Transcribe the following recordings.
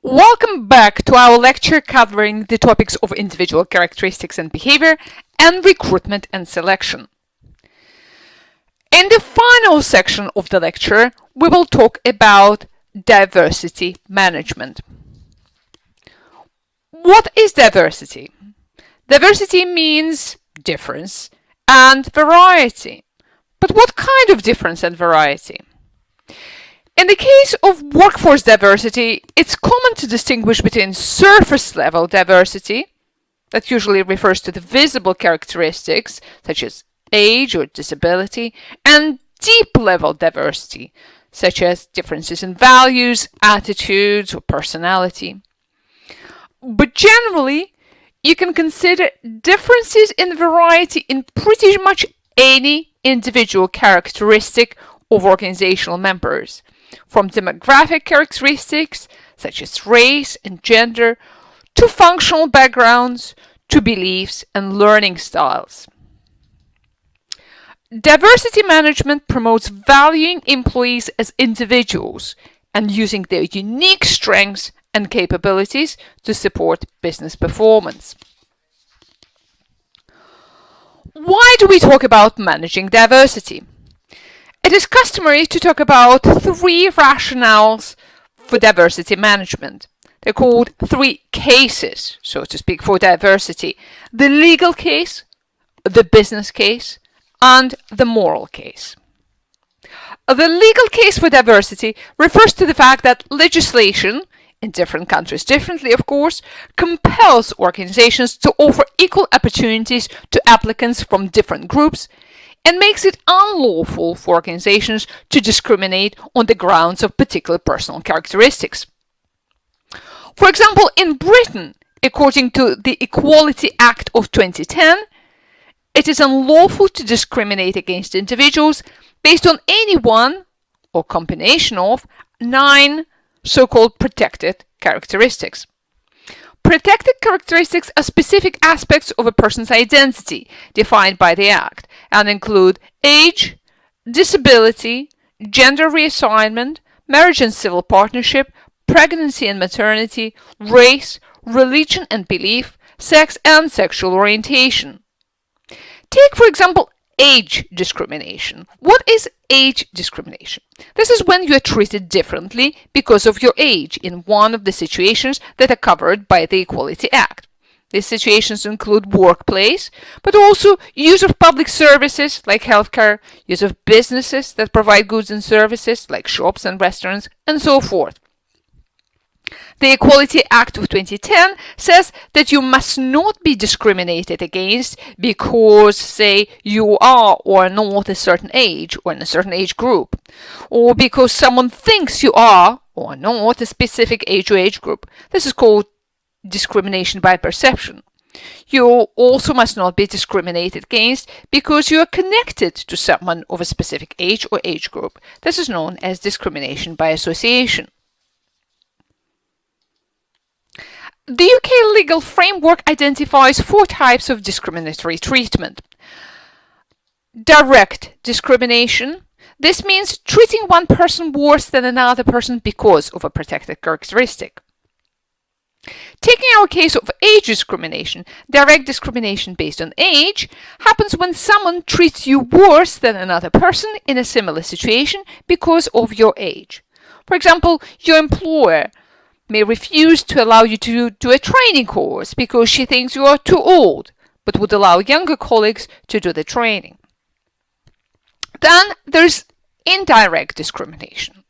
Welcome back to our lecture covering the topics of individual characteristics and behavior and recruitment and selection. In the final section of the lecture, we will talk about diversity management. What is diversity? Diversity means difference and variety. But what kind of difference and variety? In the case of workforce diversity, it's common to distinguish between surface-level diversity, that usually refers to the visible characteristics such as age or disability, and deep-level diversity, such as differences in values, attitudes, or personality. But generally, you can consider differences in variety in pretty much any individual characteristic of organizational members, from demographic characteristics such as race and gender, to functional backgrounds, to beliefs and learning styles. Diversity management promotes valuing employees as individuals and using their unique strengths and capabilities to support business performance. Why do we talk about managing diversity? It is customary to talk about three rationales for diversity management. They're called three cases, so to speak, for diversity: the legal case, the business case, and the moral case. The legal case for diversity refers to the fact that legislation, in different countries differently of course, compels organizations to offer equal opportunities to applicants from different groups and makes it unlawful for organizations to discriminate on the grounds of particular personal characteristics. For example, in Britain, according to the Equality Act of 2010, it is unlawful to discriminate against individuals based on any one or combination of 9 so-called protected characteristics. Protected characteristics are specific aspects of a person's identity defined by the Act and include age, disability, gender reassignment, marriage and civil partnership, pregnancy and maternity, race, religion and belief, sex and sexual orientation. Take, for example, age discrimination. What is age discrimination? This is when you are treated differently because of your age in one of the situations that are covered by the Equality Act. These situations include workplace, but also use of public services like healthcare, use of businesses that provide goods and services like shops and restaurants, and so forth. The Equality Act of 2010 says that you must not be discriminated against because, say, you are or are not a certain age or in a certain age group, or because someone thinks you are or are not a specific age or age group. This is called discrimination by perception. You also must not be discriminated against because you are connected to someone of a specific age or age group. This is known as discrimination by association. The UK legal framework identifies 4 types of discriminatory treatment. Direct discrimination. This means treating one person worse than another person because of a protected characteristic. Taking our case of age discrimination, direct discrimination based on age happens when someone treats you worse than another person in a similar situation because of your age. For example, your employer may refuse to allow you to do a training course because she thinks you are too old, but would allow younger colleagues to do the training. Then there's indirect discrimination.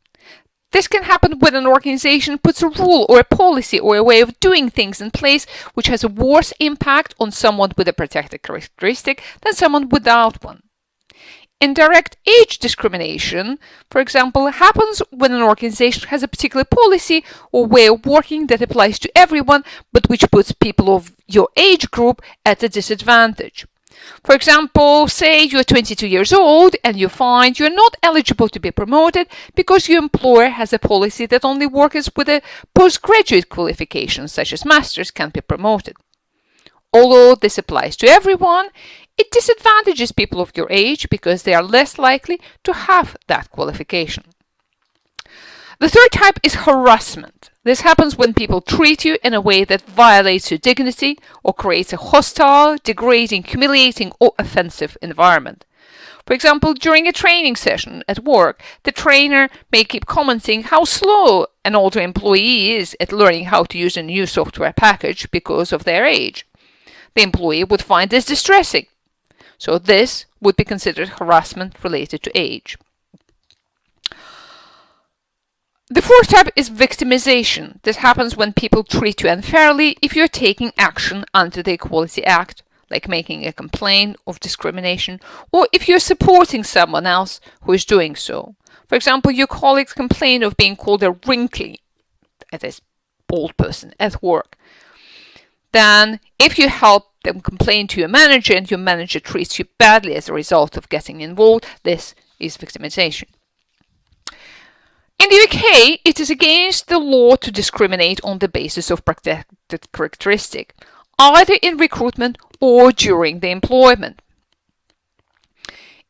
This can happen when an organization puts a rule or a policy or a way of doing things in place which has a worse impact on someone with a protected characteristic than someone without one. Indirect age discrimination, for example, happens when an organization has a particular policy or way of working that applies to everyone, but which puts people of your age group at a disadvantage. For example, say you're 22 years old and you find you're not eligible to be promoted because your employer has a policy that only workers with a postgraduate qualification, such as masters, can be promoted. Although this applies to everyone, it disadvantages people of your age because they are less likely to have that qualification. The third type is harassment. This happens when people treat you in a way that violates your dignity or creates a hostile, degrading, humiliating, or offensive environment. For example, during a training session at work, the trainer may keep commenting how slow an older employee is at learning how to use a new software package because of their age. The employee would find this distressing. So this would be considered harassment related to age. The fourth type is victimization. This happens when people treat you unfairly if you're taking action under the Equality Act, like making a complaint of discrimination, or if you're supporting someone else who is doing so. For example, your colleagues complain of being called a wrinkly, that is, old person, at work. Then, if you help them complain to your manager and your manager treats you badly as a result of getting involved, this is victimization. In the UK, it is against the law to discriminate on the basis of protected characteristic, either in recruitment or during the employment.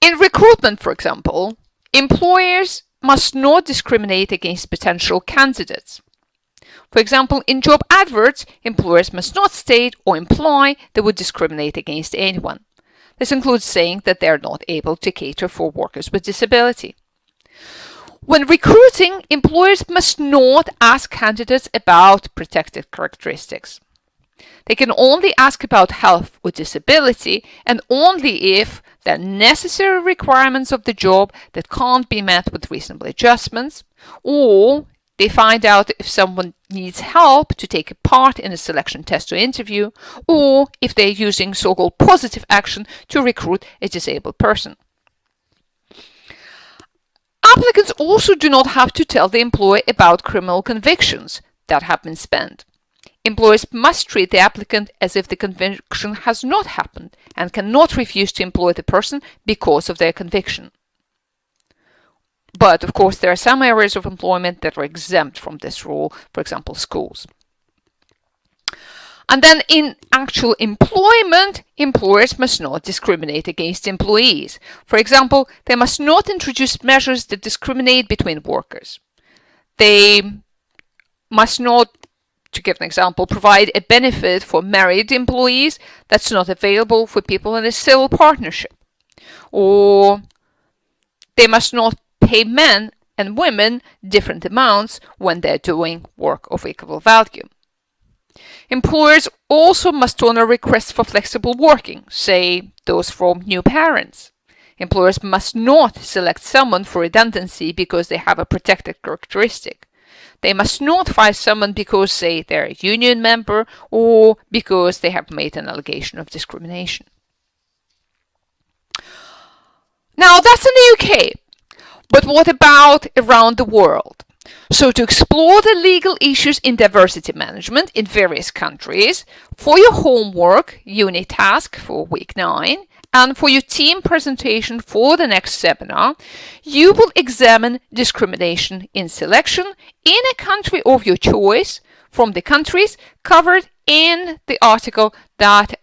In recruitment, for example, employers must not discriminate against potential candidates. For example, in job adverts, employers must not state or imply they would discriminate against anyone. This includes saying that they are not able to cater for workers with disability. When recruiting, employers must not ask candidates about protected characteristics. They can only ask about health or disability, and only if there are necessary requirements of the job that can't be met with reasonable adjustments, or they find out if someone needs help to take a part in a selection test or interview, or if they're using so-called positive action to recruit a disabled person. Applicants also do not have to tell the employer about criminal convictions that have been spent. Employers must treat the applicant as if the conviction has not happened and cannot refuse to employ the person because of their conviction. But, of course, there are some areas of employment that are exempt from this rule, for example, schools. And then in actual employment, employers must not discriminate against employees. For example, they must not introduce measures that discriminate between workers. They must not, to give an example, provide a benefit for married employees that's not available for people in a civil partnership. Or they must not pay men and women different amounts when they're doing work of equal value. Employers also must honor requests for flexible working, say those from new parents. Employers must not select someone for redundancy because they have a protected characteristic. They must not fire someone because, say, they're a union member or because they have made an allegation of discrimination. Now, that's in the UK. But what about around the world? So to explore the legal issues in diversity management in various countries, for your homework unit task for week 9, and for your team presentation for the next seminar, you will examine discrimination in selection in a country of your choice from the countries covered in the article that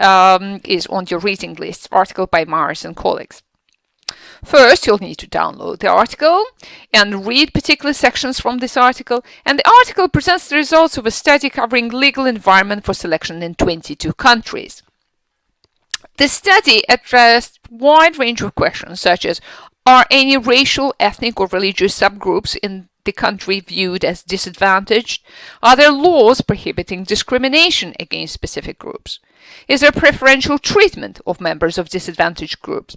is on your reading list, article by Mars and colleagues. First, you'll need to download the article and read particular sections from this article, and the article presents the results of a study covering legal environment for selection in 22 countries. The study addressed a wide range of questions such as, are any racial, ethnic or religious subgroups in the country viewed as disadvantaged? Are there laws prohibiting discrimination against specific groups? Is there preferential treatment of members of disadvantaged groups?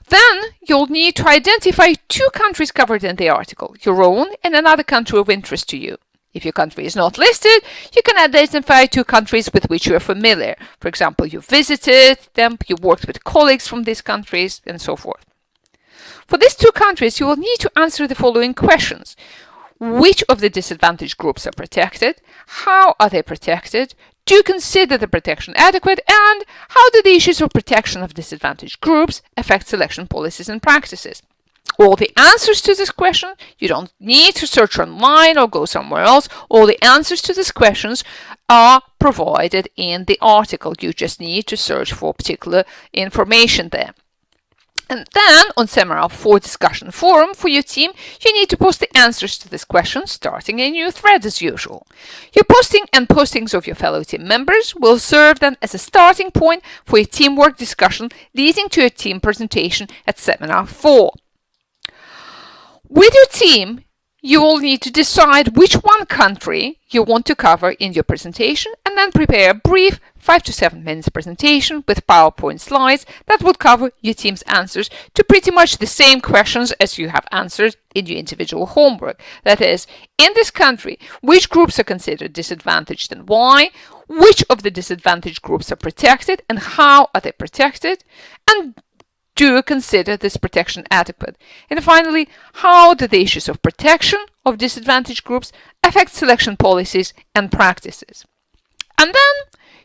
Then you'll need to identify 2 countries covered in the article, your own and another country of interest to you. If your country is not listed, you can identify 2 countries with which you are familiar. For example, you visited them, you worked with colleagues from these countries, and so forth. For these 2 countries, you will need to answer the following questions. Which of the disadvantaged groups are protected? How are they protected? Do you consider the protection adequate? And how do the issues of protection of disadvantaged groups affect selection policies and practices? All the answers to this question, you don't need to search online or go somewhere else. All the answers to these questions are provided in the article. You just need to search for particular information there. And then, on Seminar 4 discussion forum for your team, you need to post the answers to this question, starting a new thread as usual. Your posting and postings of your fellow team members will serve then as a starting point for a teamwork discussion leading to a team presentation at Seminar 4. With your team, you will need to decide which one country you want to cover in your presentation and then prepare a brief 5 to 7 minutes presentation with PowerPoint slides that would cover your team's answers to pretty much the same questions as you have answered in your individual homework. That is, in this country, which groups are considered disadvantaged and why, which of the disadvantaged groups are protected and how are they protected, and do you consider this protection adequate? And finally, how do the issues of protection of disadvantaged groups affect selection policies and practices? And then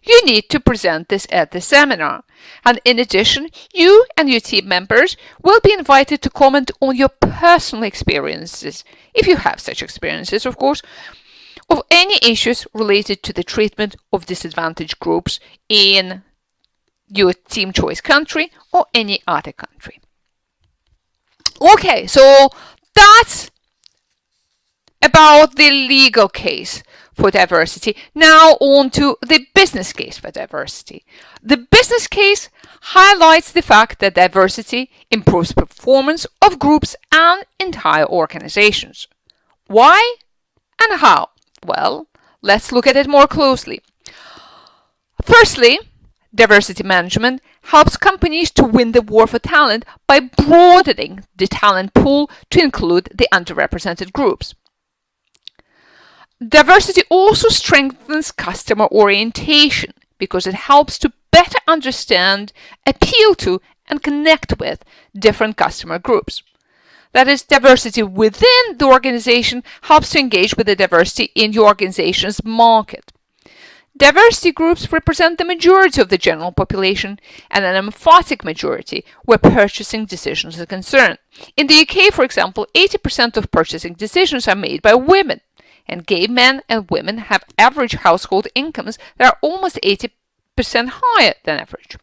you need to present this at the seminar. And in addition, you and your team members will be invited to comment on your personal experiences, if you have such experiences, of course, of any issues related to the treatment of disadvantaged groups in your team choice country or any other country. Okay, so that's about the legal case for diversity. Now on to the business case for diversity. The business case highlights the fact that diversity improves performance of groups and entire organizations. Why and how? Well, let's look at it more closely. Firstly, diversity management helps companies to win the war for talent by broadening the talent pool to include the underrepresented groups. Diversity also strengthens customer orientation because it helps to better understand, appeal to, and connect with different customer groups. That is, diversity within the organization helps to engage with the diversity in your organization's market. Diversity groups represent the majority of the general population and an emphatic majority where purchasing decisions are concerned. In the UK, for example, 80% of purchasing decisions are made by women, and gay men and women have average household incomes that are almost 80% higher than average.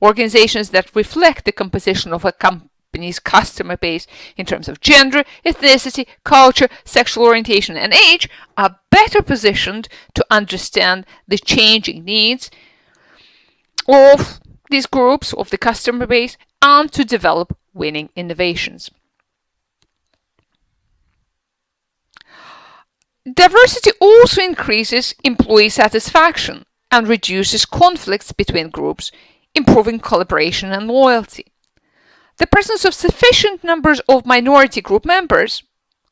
Organizations that reflect the composition of a company's customer base in terms of gender, ethnicity, culture, sexual orientation, and age are better positioned to understand the changing needs of these groups of the customer base and to develop winning innovations. Diversity also increases employee satisfaction and reduces conflicts between groups, improving collaboration and loyalty. The presence of sufficient numbers of minority group members,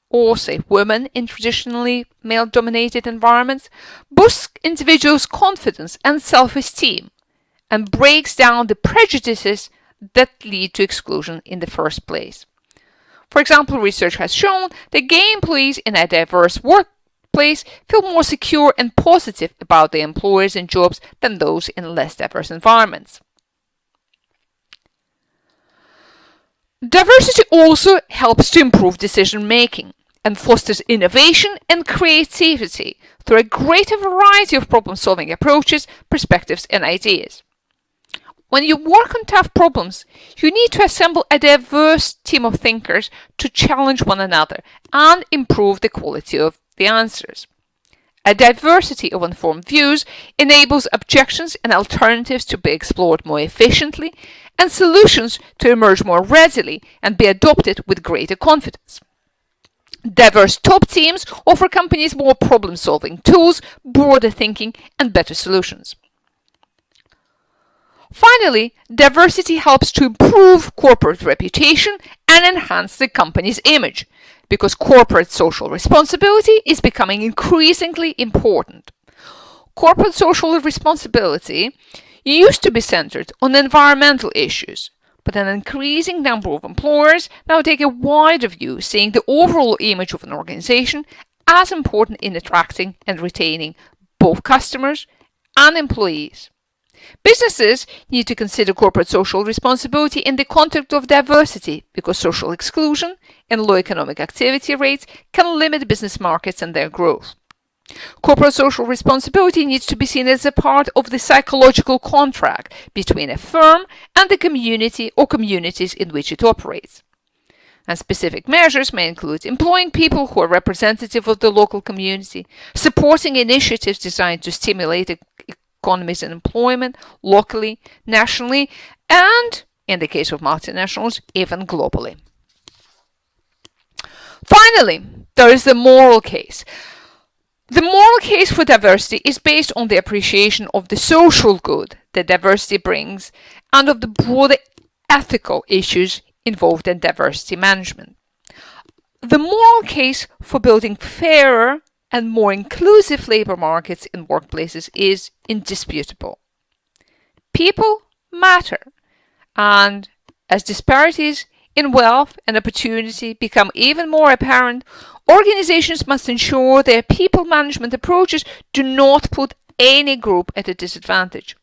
or say women in traditionally male-dominated environments, boosts individuals' confidence and self-esteem and breaks down the prejudices that lead to exclusion in the first place. For example, research has shown that gay employees in a diverse workplace feel more secure and positive about their employers and jobs than those in less diverse environments. Diversity also helps to improve decision-making and fosters innovation and creativity through a greater variety of problem-solving approaches, perspectives, and ideas. When you work on tough problems, you need to assemble a diverse team of thinkers to challenge one another and improve the quality of the answers. A diversity of informed views enables objections and alternatives to be explored more efficiently and solutions to emerge more readily and be adopted with greater confidence. Diverse top teams offer companies more problem-solving tools, broader thinking, and better solutions. Finally, diversity helps to improve corporate reputation and enhance the company's image, because corporate social responsibility is becoming increasingly important. Corporate social responsibility used to be centered on environmental issues, but an increasing number of employers now take a wider view, seeing the overall image of an organization as important in attracting and retaining both customers and employees. Businesses need to consider corporate social responsibility in the context of diversity because social exclusion and low economic activity rates can limit business markets and their growth. Corporate social responsibility needs to be seen as a part of the psychological contract between a firm and the community or communities in which it operates. And specific measures may include employing people who are representative of the local community, supporting initiatives designed to stimulate economies and employment locally, nationally, and, in the case of multinationals, even globally. Finally, there is the moral case. The moral case for diversity is based on the appreciation of the social good that diversity brings and of the broader ethical issues involved in diversity management. The moral case for building fairer and more inclusive labor markets in workplaces is indisputable. People matter, and as disparities in wealth and opportunity become even more apparent, organizations must ensure their people management approaches do not put any group at a disadvantage.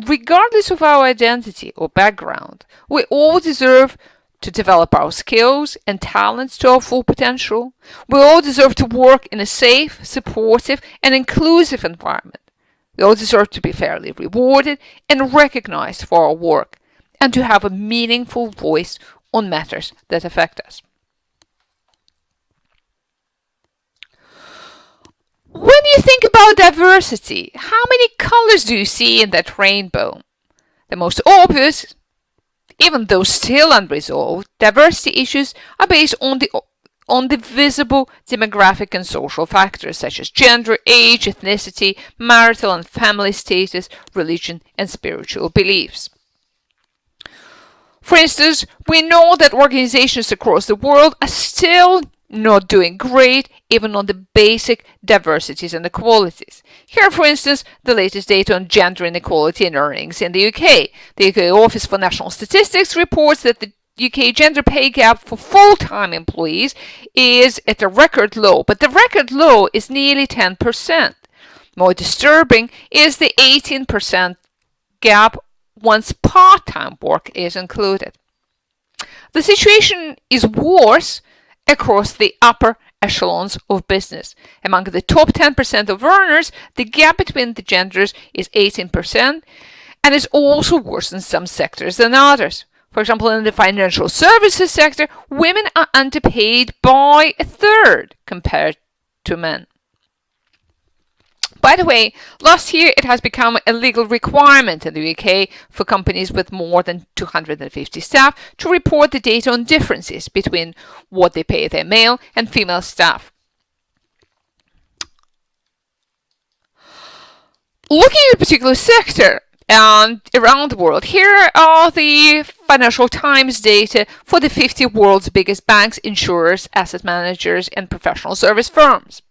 Regardless of our identity or background, we all deserve to develop our skills and talents to our full potential. We all deserve to work in a safe, supportive, and inclusive environment. We all deserve to be fairly rewarded and recognized for our work, and to have a meaningful voice on matters that affect us. When you think about diversity, how many colors do you see in that rainbow? The most obvious, even though still unresolved, diversity issues are based on the visible demographic and social factors such as gender, age, ethnicity, marital and family status, religion, and spiritual beliefs. For instance, we know that organizations across the world are still not doing great even on the basic diversities and equalities. Here, for instance, the latest data on gender inequality in earnings in the UK. The UK Office for National Statistics reports that the UK gender pay gap for full-time employees is at a record low, but the record low is nearly 10%. More disturbing is the 18% gap once part-time work is included. The situation is worse across the upper echelons of business. Among the top 10% of earners, the gap between the genders is 18% and is also worse in some sectors than others. For example, in the financial services sector, women are underpaid by a third compared to men. By the way, last year it has become a legal requirement in the UK for companies with more than 250 staff to report the data on differences between what they pay their male and female staff. Looking at a particular sector and around the world, here are the Financial Times data for the 50 world's biggest banks, insurers, asset managers, and professional service firms.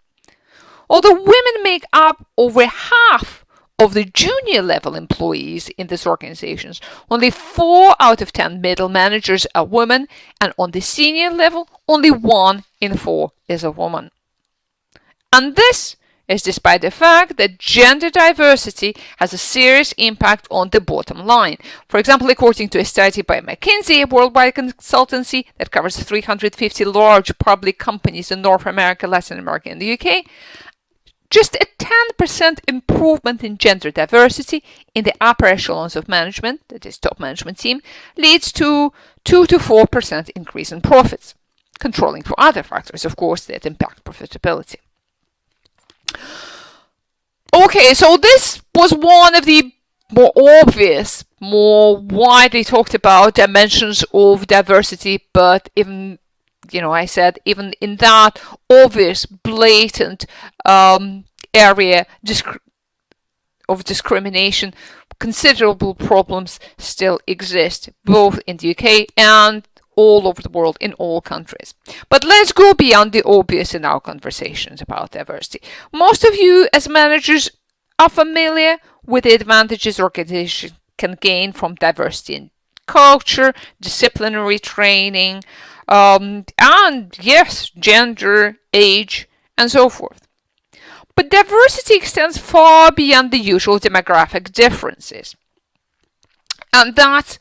Although women make up over half of the junior level employees in these organizations, only 4 out of 10 middle managers are women, and on the senior level, only 1 in 4 is a woman. And this is despite the fact that gender diversity has a serious impact on the bottom line. For example, according to a study by McKinsey, a worldwide consultancy that covers 350 large public companies in North America, Latin America, and the UK, just a 10% improvement in gender diversity in the upper echelons of management, that is top management team, leads to 2 to 4% increase in profits, controlling for other factors, of course, that impact profitability. Okay, so this was one of the more obvious, more widely talked about dimensions of diversity, but even I said, even in that obvious, blatant area of discrimination, considerable problems still exist, both in the UK and all over the world, in all countries. But let's go beyond the obvious in our conversations about diversity. Most of you, as managers, are familiar with the advantages organizations can gain from diversity in culture, disciplinary training, and yes, gender, age, and so forth. But diversity extends far beyond the usual demographic differences. And that's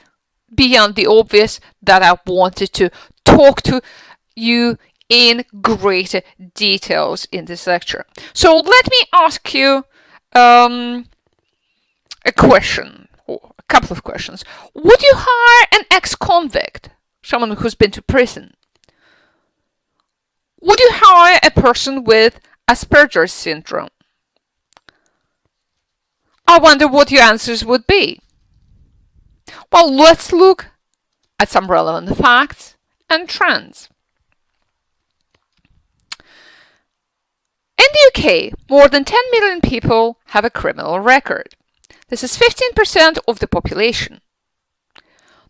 beyond the obvious that I wanted to talk to you in greater details in this lecture. So let me ask you a question, or a couple of questions. Would you hire an ex-convict, someone who's been to prison? Would you hire a person with Asperger's syndrome? I wonder what your answers would be. Well, let's look at some relevant facts and trends. In the UK, more than 10 million people have a criminal record. This is 15% of the population.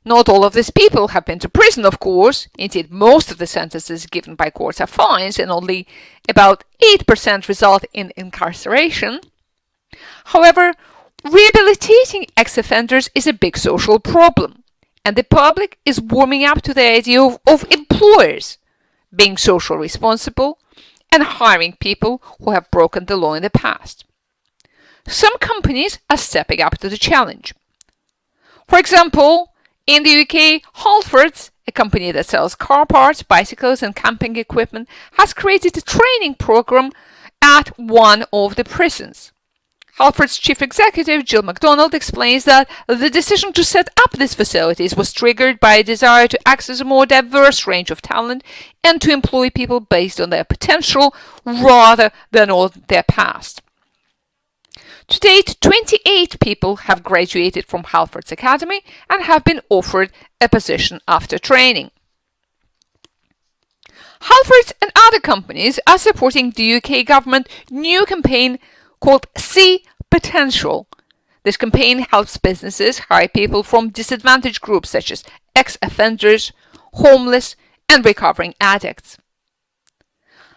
Not all of these people have been to prison, of course. Indeed, most of the sentences given by courts are fines, and only about 8% result in incarceration. However, rehabilitating ex-offenders is a big social problem, and the public is warming up to the idea of employers being socially responsible and hiring people who have broken the law in the past. Some companies are stepping up to the challenge. For example, in the UK, Halfords, a company that sells car parts, bicycles and camping equipment, has created a training program at one of the prisons. Halfords chief executive Jill McDonald explains that the decision to set up these facilities was triggered by a desire to access a more diverse range of talent and to employ people based on their potential rather than on their past. To date, 28 people have graduated from Halfords Academy and have been offered a position after training. Halfords and other companies are supporting the UK government new campaign called See Potential. This campaign helps businesses hire people from disadvantaged groups such as ex-offenders, homeless, and recovering addicts.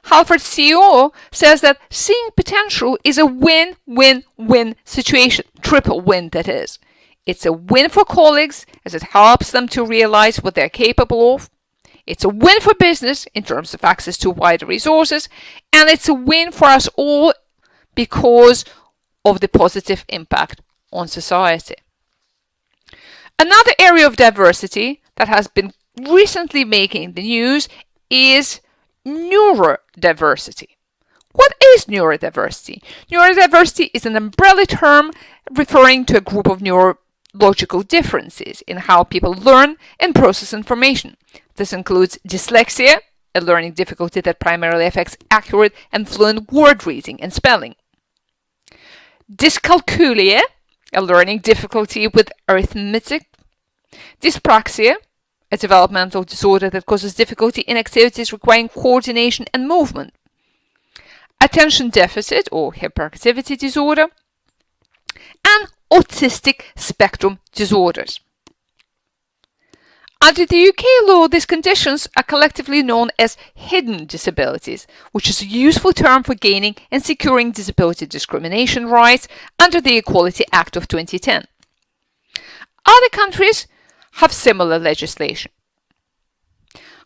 Halfords CEO says that seeing potential is a win-win-win situation, triple win that is. It's a win for colleagues as it helps them to realize what they're capable of. It's a win for business in terms of access to wider resources, and it's a win for us all because of the positive impact on society. Another area of diversity that has been recently making the news is neurodiversity. What is neurodiversity? Neurodiversity is an umbrella term referring to a group of neurological differences in how people learn and process information. This includes dyslexia, a learning difficulty that primarily affects accurate and fluent word reading and spelling. Dyscalculia, a learning difficulty with arithmetic. Dyspraxia, a developmental disorder that causes difficulty in activities requiring coordination and movement. Attention deficit or hyperactivity disorder. And autistic spectrum disorders. Under the UK law, these conditions are collectively known as hidden disabilities, which is a useful term for gaining and securing disability discrimination rights under the Equality Act of 2010. Other countries have similar legislation.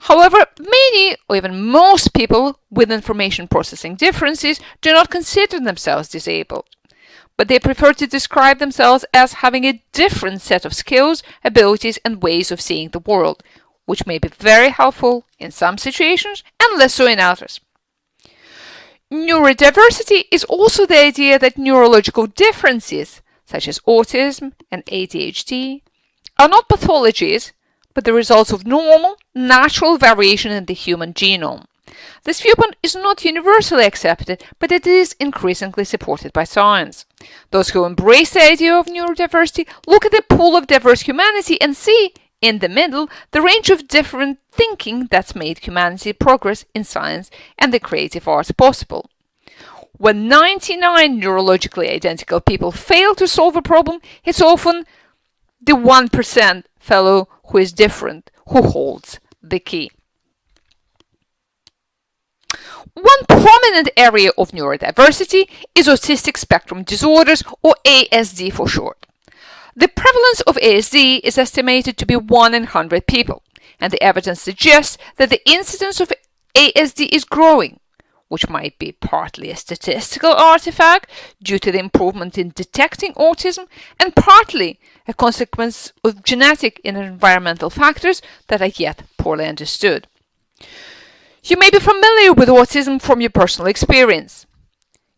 However, many or even most people with information processing differences do not consider themselves disabled, but they prefer to describe themselves as having a different set of skills, abilities, and ways of seeing the world, which may be very helpful in some situations and less so in others. Neurodiversity is also the idea that neurological differences, such as autism and ADHD, are not pathologies, but the results of normal, natural variation in the human genome. This viewpoint is not universally accepted, but it is increasingly supported by science. Those who embrace the idea of neurodiversity look at the pool of diverse humanity and see, in the middle, the range of different thinking that's made humanity progress in science and the creative arts possible. When 99 neurologically identical people fail to solve a problem, it's often the 1% fellow who is different who holds the key. One prominent area of neurodiversity is autistic spectrum disorders, or ASD for short. The prevalence of ASD is estimated to be 1 in 100 people, and the evidence suggests that the incidence of ASD is growing, which might be partly a statistical artifact due to the improvement in detecting autism and partly a consequence of genetic and environmental factors that are yet poorly understood. You may be familiar with autism from your personal experience.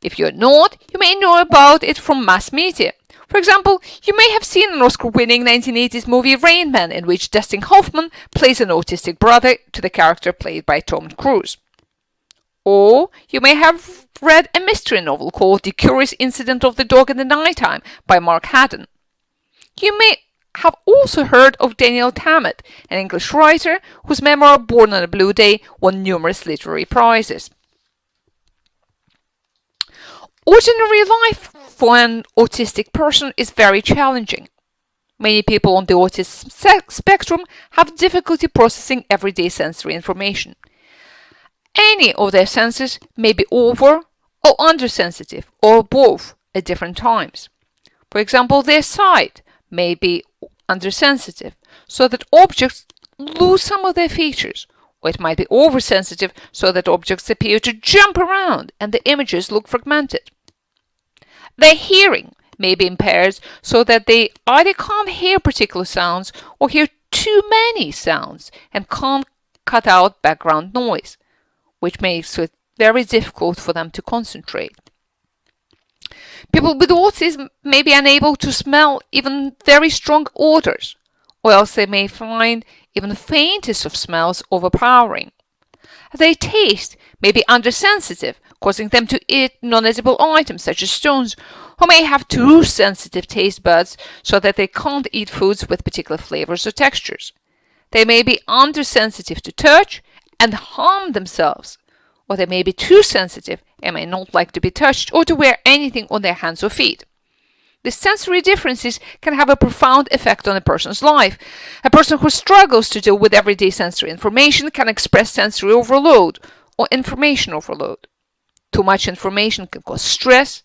If you're not, you may know about it from mass media. For example, you may have seen an Oscar-winning 1980s movie Rain Man, in which Dustin Hoffman plays an autistic brother to the character played by Tom Cruise. Or you may have read a mystery novel called The Curious Incident of the Dog in the Nighttime by Mark Haddon. You may have also heard of Daniel Tammet, an English writer whose memoir Born on a Blue Day won numerous literary prizes. Ordinary life for an autistic person is very challenging. Many people on the autism spectrum have difficulty processing everyday sensory information. Any of their senses may be over or undersensitive, or both at different times. For example, their sight may be undersensitive, so that objects lose some of their features, or it might be oversensitive, so that objects appear to jump around and the images look fragmented. Their hearing may be impaired, so that they either can't hear particular sounds or hear too many sounds and can't cut out background noise, which makes it very difficult for them to concentrate. People with autism may be unable to smell even very strong odors, or else they may find even the faintest of smells overpowering. Their taste may be undersensitive, causing them to eat non-edible items such as stones, or may have too sensitive taste buds so that they can't eat foods with particular flavors or textures. They may be undersensitive to touch and harm themselves, or they may be too sensitive and may not like to be touched or to wear anything on their hands or feet. The sensory differences can have a profound effect on a person's life. A person who struggles to deal with everyday sensory information can express sensory overload or information overload. Too much information can cause stress,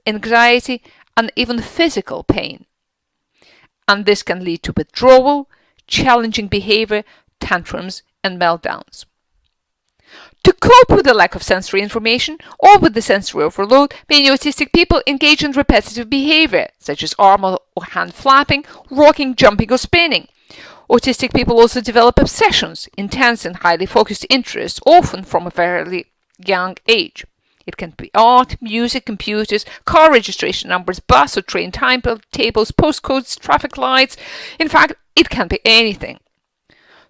anxiety, and even physical pain. And this can lead to withdrawal, challenging behavior, tantrums, and meltdowns. To cope with the lack of sensory information or with the sensory overload, many autistic people engage in repetitive behavior, such as arm or hand flapping, rocking, jumping, or spinning. Autistic people also develop obsessions, intense and highly focused interests, often from a fairly young age. It can be art, music, computers, car registration numbers, bus or train timetables, postcodes, traffic lights. In fact, it can be anything.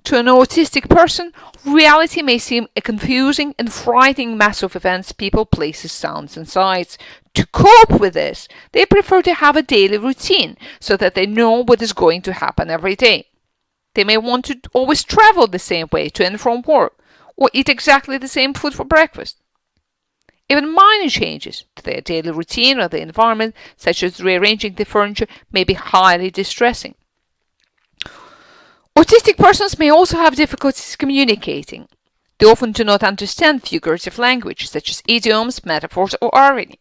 To an autistic person, reality may seem a confusing and frightening mass of events, people, places, sounds, and sights. To cope with this, they prefer to have a daily routine so that they know what is going to happen every day. They may want to always travel the same way to and from work, or eat exactly the same food for breakfast. Even minor changes to their daily routine or the environment, such as rearranging the furniture, may be highly distressing. Autistic persons may also have difficulties communicating. They often do not understand figurative language, such as idioms, metaphors, or irony.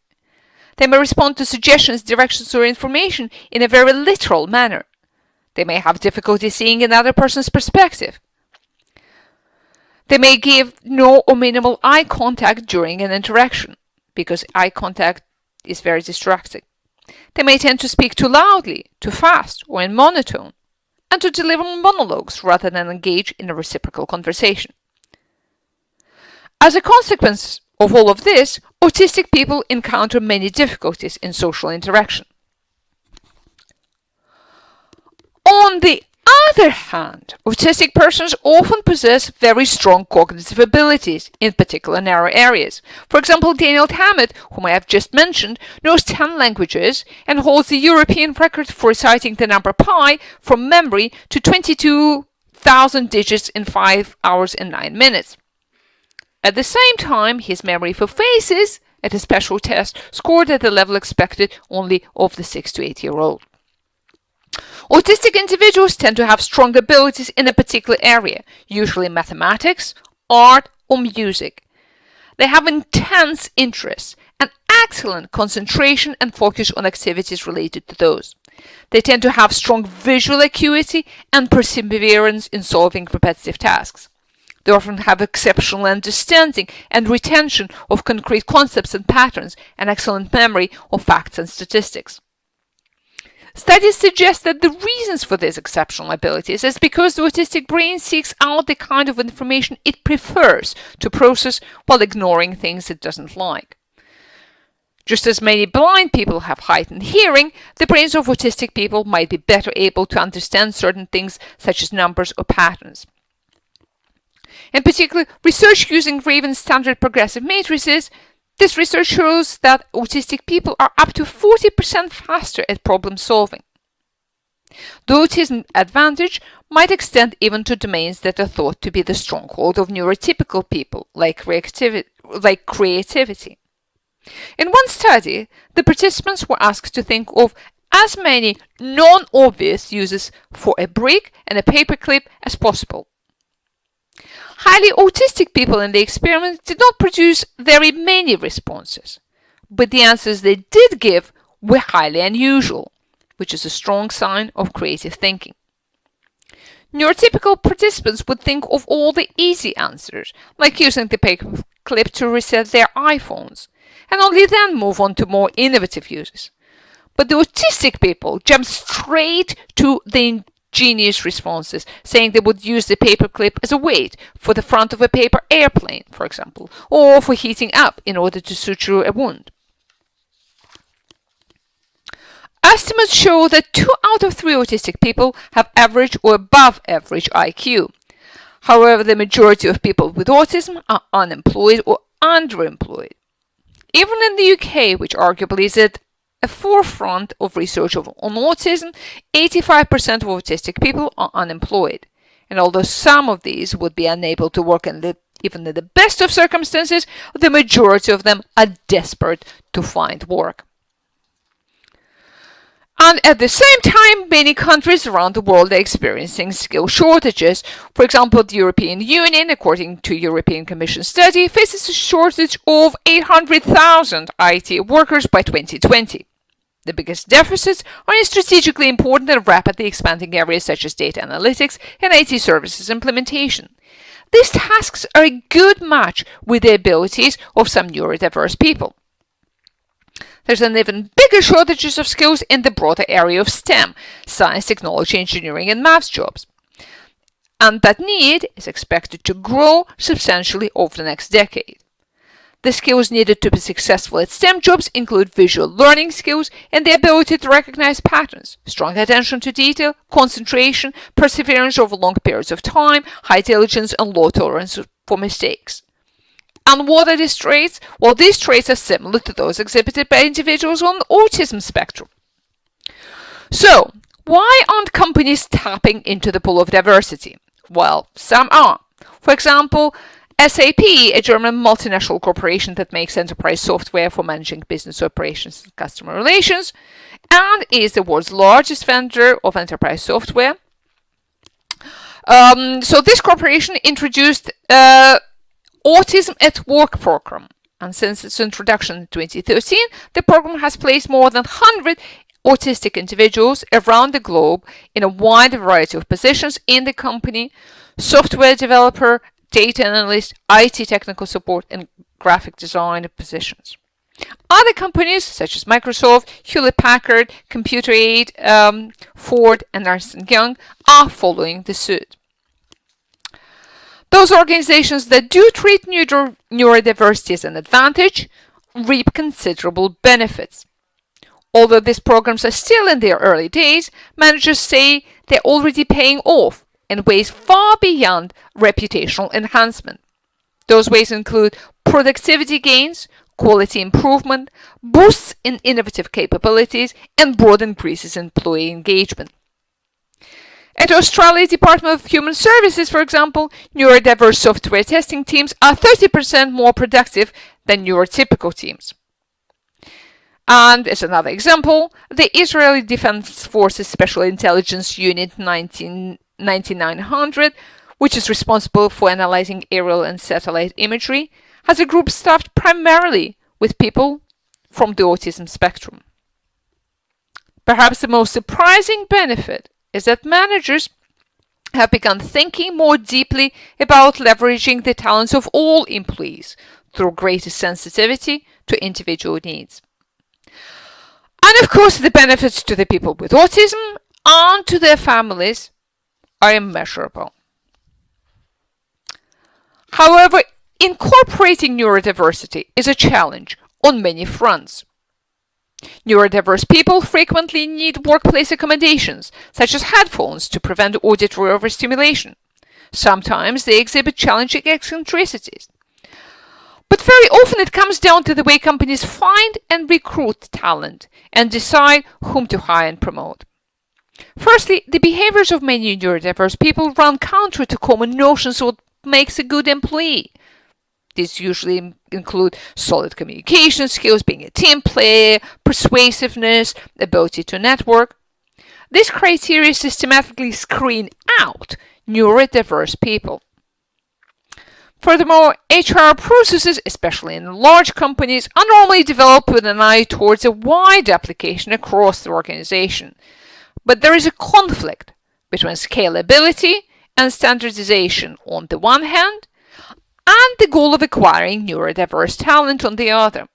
They may respond to suggestions, directions, or information in a very literal manner. They may have difficulty seeing another person's perspective. They may give no or minimal eye contact during an interaction, because eye contact is very distracting. They may tend to speak too loudly, too fast, or in monotone, and to deliver monologues rather than engage in a reciprocal conversation. As a consequence of all of this, autistic people encounter many difficulties in social interaction. On the other hand, autistic persons often possess very strong cognitive abilities in particular narrow areas. For example, Daniel Tammet, whom I have just mentioned, knows 10 languages and holds the European record for reciting the number pi from memory to 22,000 digits in 5 hours and 9 minutes. At the same time, his memory for faces, at a special test, scored at the level expected only of the 6 to 8-year-old. Autistic individuals tend to have strong abilities in a particular area, usually mathematics, art, or music. They have intense interests and excellent concentration and focus on activities related to those. They tend to have strong visual acuity and perseverance in solving repetitive tasks. They often have exceptional understanding and retention of concrete concepts and patterns and excellent memory of facts and statistics. Studies suggest that the reasons for these exceptional abilities is because the autistic brain seeks out the kind of information it prefers to process while ignoring things it doesn't like. Just as many blind people have heightened hearing, the brains of autistic people might be better able to understand certain things such as numbers or patterns. In particular, research using Raven's standard progressive matrices, this research shows that autistic people are up to 40% faster at problem solving. The autism advantage might extend even to domains that are thought to be the stronghold of neurotypical people, like creativity. In one study, the participants were asked to think of as many non-obvious uses for a brick and a paperclip as possible. Highly autistic people in the experiment did not produce very many responses, but the answers they did give were highly unusual, which is a strong sign of creative thinking. Neurotypical participants would think of all the easy answers, like using the paperclip to reset their iPhones, and only then move on to more innovative uses. But the autistic people jumped straight to the ingenious responses, saying they would use the paperclip as a weight for the front of a paper airplane, for example, or for heating up in order to suture a wound. Estimates show that 2 out of 3 autistic people have average or above average IQ. However, the majority of people with autism are unemployed or underemployed. Even in the UK, which arguably is at a forefront of research on autism, 85% of autistic people are unemployed. And although some of these would be unable to work even in the best of circumstances, the majority of them are desperate to find work. And at the same time, many countries around the world are experiencing skill shortages. For example, the European Union, according to European Commission study, faces a shortage of 800,000 IT workers by 2020. The biggest deficits are in strategically important and rapidly expanding areas such as data analytics and IT services implementation. These tasks are a good match with the abilities of some neurodiverse people. There's an even bigger shortage of skills in the broader area of STEM, science, technology, engineering, and maths jobs. And that need is expected to grow substantially over the next decade. The skills needed to be successful at STEM jobs include visual learning skills and the ability to recognize patterns, strong attention to detail, concentration, perseverance over long periods of time, high diligence, and low tolerance for mistakes. And what are these traits? Well, these traits are similar to those exhibited by individuals on the autism spectrum. So, why aren't companies tapping into the pool of diversity? Well, some are. For example, SAP, a German multinational corporation that makes enterprise software for managing business operations and customer relations, and is the world's largest vendor of enterprise software. So this corporation introduced Autism at Work program, and since its introduction in 2013, the program has placed more than 100 autistic individuals around the globe in a wide variety of positions in the company: software developer, data analyst, IT technical support, and graphic design positions. Other companies such as Microsoft, Hewlett-Packard, Computer-Aid, Ford, and Ernst & Young are following the suit. Those organizations that do treat neurodiversity as an advantage reap considerable benefits. Although these programs are still in their early days, managers say they're already paying off in ways far beyond reputational enhancement. Those ways include productivity gains, quality improvement, boosts in innovative capabilities, and broad increases in employee engagement. At Australia Department of Human Services, for example, neurodiverse software testing teams are 30% more productive than neurotypical teams. And as another example, the Israeli Defense Forces Special Intelligence Unit 9900, which is responsible for analyzing aerial and satellite imagery, has a group staffed primarily with people from the autism spectrum. Perhaps the most surprising benefit is that managers have begun thinking more deeply about leveraging the talents of all employees through greater sensitivity to individual needs. And of course, the benefits to the people with autism and to their families are immeasurable. However, incorporating neurodiversity is a challenge on many fronts. Neurodiverse people frequently need workplace accommodations, such as headphones, to prevent auditory overstimulation. Sometimes they exhibit challenging eccentricities. But very often it comes down to the way companies find and recruit talent and decide whom to hire and promote. Firstly, the behaviors of many neurodiverse people run counter to common notions of what makes a good employee. These usually include solid communication skills, being a team player, persuasiveness, ability to network. These criteria systematically screen out neurodiverse people. Furthermore, HR processes, especially in large companies, are normally developed with an eye towards a wide application across the organization. But there is a conflict between scalability and standardization on the one hand, and the goal of acquiring neurodiverse talent on the other.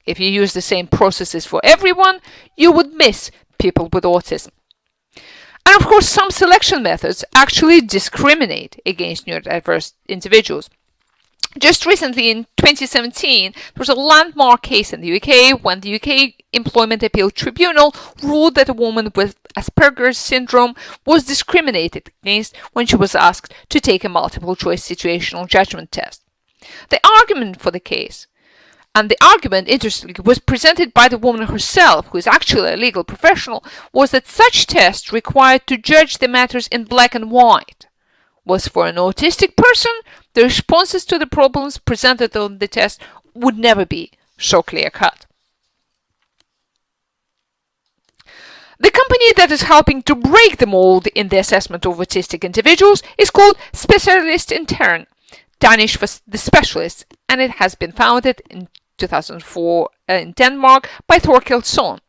If you use the same processes for everyone, you would miss people with autism. And of course, some selection methods actually discriminate against neurodiverse individuals. Just recently, in 2017, there was a landmark case in the UK when the UK Employment Appeal Tribunal ruled that a woman with Asperger's syndrome was discriminated against when she was asked to take a multiple-choice situational judgment test. The argument for the case, and the argument, interestingly, was presented by the woman herself, who is actually a legal professional, was that such tests required to judge the matters in black and white. Was for an autistic person, the responses to the problems presented on the test would never be so clear-cut. The company that is helping to break the mold in the assessment of autistic individuals is called Specialist Intern, Danish for the specialists, and it has been founded in 2004 in Denmark by Thorkild Sohn.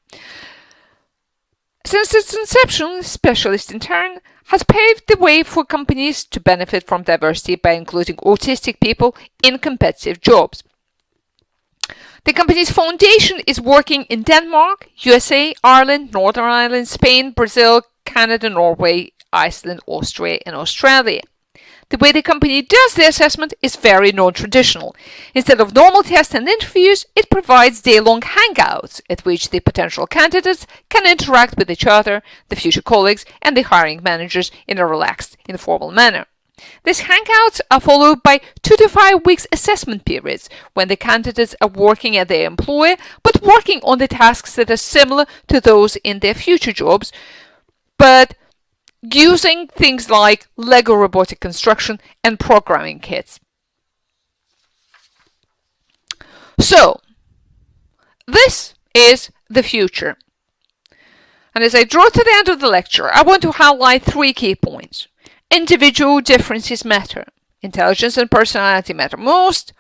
Since its inception, Specialist Intern has paved the way for companies to benefit from diversity by including autistic people in competitive jobs. The company's foundation is working in Denmark, USA, Ireland, Northern Ireland, Spain, Brazil, Canada, Norway, Iceland, Austria, and Australia. The way the company does the assessment is very non-traditional. Instead of normal tests and interviews, it provides day-long hangouts at which the potential candidates can interact with each other, the future colleagues, and the hiring managers in a relaxed, informal manner. These hangouts are followed by 2 to 5 weeks assessment periods when the candidates are working at their employer but working on the tasks that are similar to those in their future jobs, but using things like Lego robotic construction and programming kits. So, this is the future. And as I draw to the end of the lecture, I want to highlight 3 key points. Individual differences matter. Intelligence and personality matter most,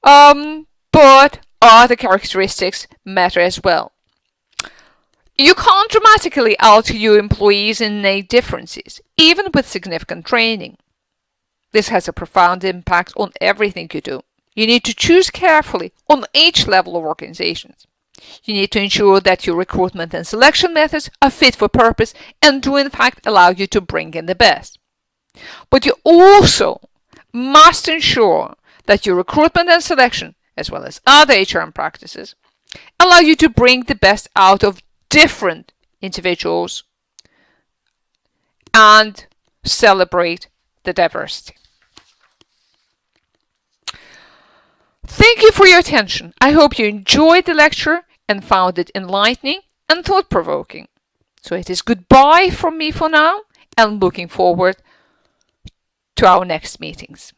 but other characteristics matter as well. You can't dramatically alter your employees' innate differences, even with significant training. This has a profound impact on everything you do. You need to choose carefully on each level of organizations. You need to ensure that your recruitment and selection methods are fit for purpose and do in fact allow you to bring in the best. But you also must ensure that your recruitment and selection, as well as other HR practices, allow you to bring the best out of different individuals and celebrate the diversity. Thank you for your attention. I hope you enjoyed the lecture and found it enlightening and thought-provoking. So it is goodbye from me for now and looking forward to our next meetings.